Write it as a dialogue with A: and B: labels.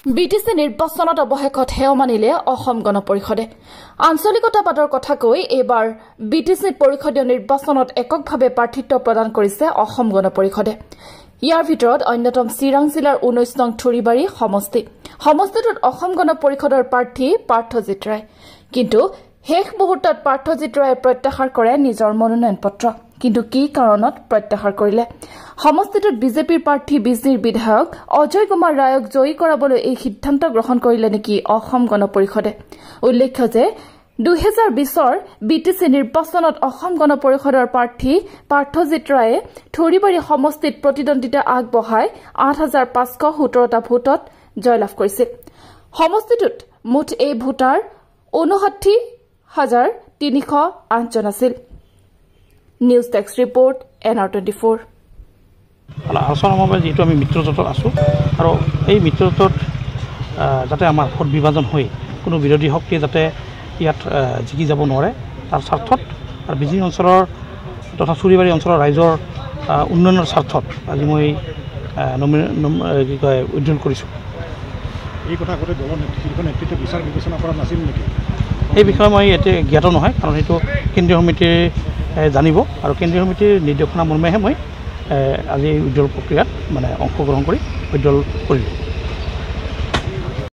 A: BTC নিৰ্বাচনত অৱশেষত হেও মানিলে অসম গণ পৰিষদে আঞ্চলিকতাবাদৰ কথা কৈ এবাৰ বিটিসি পৰিষদীয় নিৰ্বাচনত এককভাৱে প্ৰাৰ্থিত্ব প্ৰদান কৰিছে অসম গণ পৰিষদে ইয়াৰ ভিতৰত অন্যতম চিৰাং জিলাৰ 19 নং থুৰিবাৰী সমষ্টিটোত অসম গণ পৰিষদৰ প্ৰাৰ্থী পাৰ্থজিৎ ৰায় কিন্তু শেষ মুহূৰ্তত পাৰ্থজিৎ ৰায়ে প্ৰত্যাহাৰ কৰে নিজৰ মনোনয়ন পত্ৰ কিন্তু কি কাৰণত প্ৰত্যাহাৰ কৰিলে সমষ্টিটোত বিজেপিৰ প্ৰাৰ্থী বিজনীৰ বিধায়ক অজয় কুমাৰ ৰায়ক জয়ী কৰাবলৈ এই সিদ্ধান্ত গ্ৰহণ কৰিলে নেকি অসম গণ পৰিষদে উল্লেখ্য যে 2020ৰ বিটিসি নিৰ্বাচনত অসম গণ পৰিষদৰ প্ৰাৰ্থী পাৰ্থজিৎ ৰায়ে থুৰিবাৰী সমষ্টিত প্ৰতিদ্বন্দ্বিতা আগবঢ়াই 8517টা ভোটত জয়লাভ কৰিছিল সমষ্টিটোত মুঠ এই ভোটাৰ 59308 জন আছিল নিউজ টেক্স ৰিপৰ্ট NR24
B: আলোচনাৰ বাবে যেহেতু আমি মিত্ৰজোঁটত আছোঁ আৰু এই মিত্ৰজোঁটত যাতে আমাৰ ভোট বিভাজন হৈ কোনো বিৰোধী শক্তিয়ে যাতে ইয়াত জিকি যাব নোৱাৰে তাৰ স্বাৰ্থত আৰু বিজনী অঞ্চলৰ তথা চুৰিবাৰী অঞ্চলৰ ৰাইজৰ উন্নয়নৰ স্বাৰ্থত আজি মই কি কয় উদ্যোগ কৰিছোঁ
C: এই কথা আগতে দলৰ নেতৃত্ব বিচাৰ বিবেচনা কৰা নাছিল নেকি
B: এই বিষয়ে মই এতিয়া জ্ঞাত নহয় কাৰণ সেইটো কেন্দ্ৰীয় সমিতিয়ে জানিব আৰু কেন্দ্ৰীয় সমিতিৰ নিৰ্দেশনা মৰ্মেহে মই আজি উজ্জ্বল প্ৰক্ৰিয়াত মানে অংশগ্ৰহণ কৰি উজ্জ্বল কৰিলোঁ